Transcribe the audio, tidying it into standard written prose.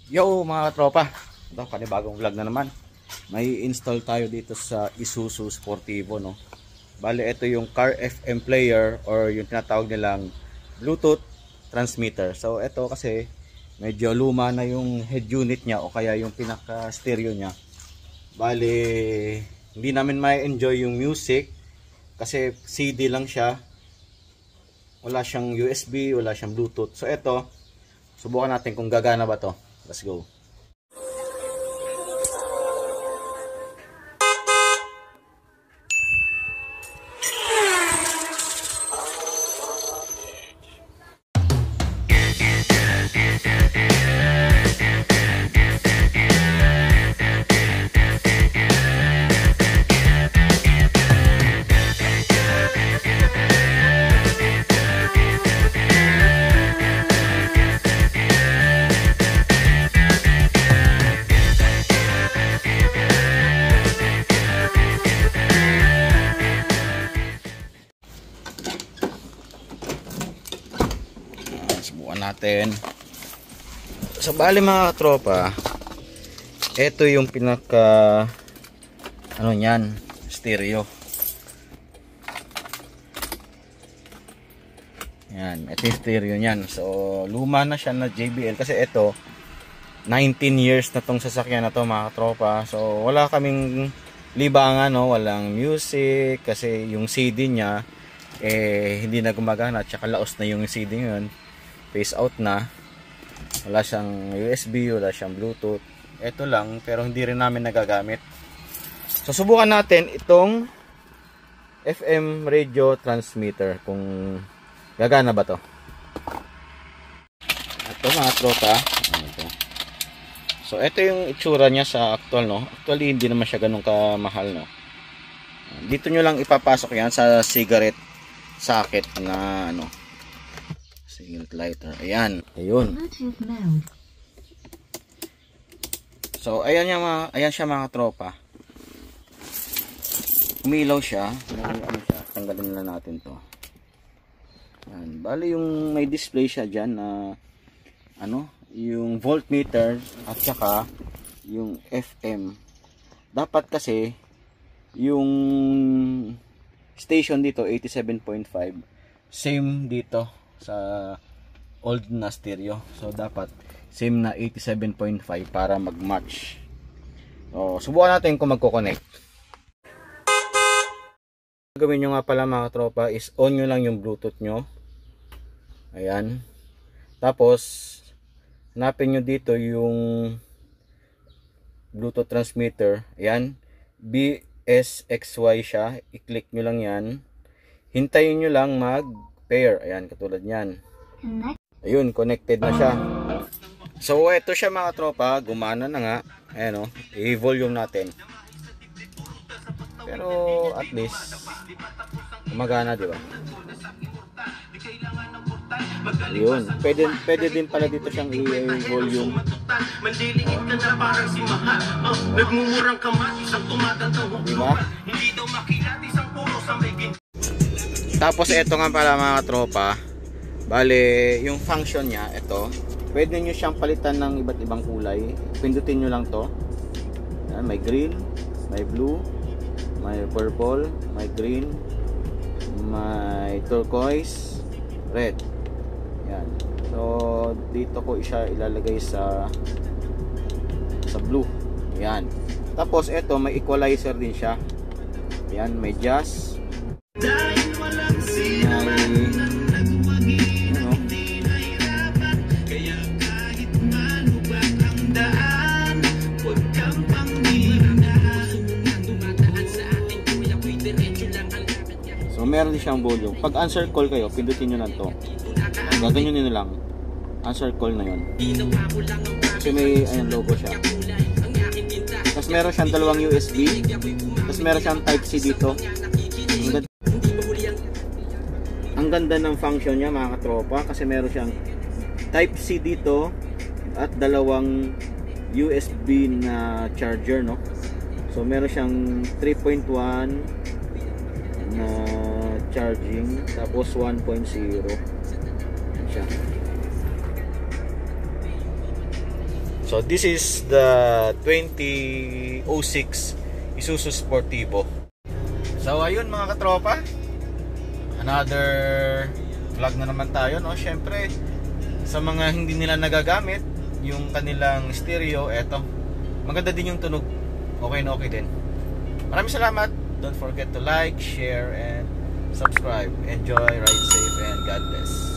Yo mga tropa, ito panibagong vlog na naman. May install tayo dito sa Isuzu Sportivo, no. Bale, ito yung car FM player or yung tinatawag nilang Bluetooth transmitter. So ito kasi medyo luma na yung head unit niya o kaya yung pinaka stereo niya. Bale, hindi namin ma-enjoy yung music kasi CD lang siya. Wala siyang USB, wala siyang Bluetooth. So ito, subukan natin kung gagana ba to. Let's go. Subukan natin. So bali mga tropa, ito yung pinaka ano niyan, stereo. Yan, ito yung stereo niyan. So luma na siya na JBL kasi ito 19 years na tong sasakyan na to mga tropa. So wala kaming libangan, no, walang music kasi yung CD niya hindi na gumagana at saka laos na yung CD ngayon. Phase out na, wala siyang USB, wala siyang Bluetooth. Ito lang, pero hindi rin namin nagagamit. So subukan natin itong FM radio transmitter kung gagana ba to. Ito mga tropa, ito. So ito yung itsura niya sa actual, no. Actually hindi naman siya ganun kamahal, no. Dito nyo lang ipapasok yan sa cigarette socket na ano, cigarette lighter. Ayan. Ayun. So, ayan siya mga tropa. Umilaw siya. Ano siya? Tanggalin na natin to. Ayan. Bali yung may display siya dyan na ano, yung voltmeter at saka yung FM. Dapat kasi yung station dito 87.5 same dito sa old na stereo. So dapat same na 87.5 para mag-match. So subukan natin kung magko-connect. Gawin nyo nga pala mga tropa is on nyo lang yung Bluetooth nyo. Ayan. Tapos hanapin nyo dito yung Bluetooth transmitter. Ayan. BSXY siya. I-click nyo lang yan. Hintayin nyo lang mag-pair. Ayan, katulad nyan. Ayun, connected na siya. So, ito siya mga tropa. Gumana na nga. Ayan o. I-volume natin. Pero, at least, gumagana, di ba? Ayun. Pwede din pala dito siyang i-volume. Diba? Tapos ito nga pala mga tropa, bale yung function niya, ito, pwede nyo siyang palitan ng iba't ibang kulay. Pindutin nyo lang to. Yan, may green, may blue, may purple, may green, may turquoise, red. Yan. So dito ko siya ilalagay sa blue. Yan. Tapos ito may equalizer din siya. Yan, may jazz. So meron din siyang volume. Pag answer call kayo, pindutin nyo na to. Gaganyan nyo lang. Answer call na yun. Kasi may ayan, logo siya. Tapos meron siyang dalawang USB. Tapos meron siyang type C dito. Ang ganda ng function niya mga katropa kasi meron siyang type C dito at dalawang USB na charger, no. So meron siyang 3.1 na charging, tapos 1.0 siya. So this is the 2006 Isuzu Sportivo. So ayun mga katropa, another vlog na naman tayo, no? Syempre sa mga hindi nila nagagamit yung kanilang stereo, eto, maganda din yung tunog, okay na okay din. Maraming salamat. Don't forget to like, share, and subscribe. Enjoy, ride safe, and God bless.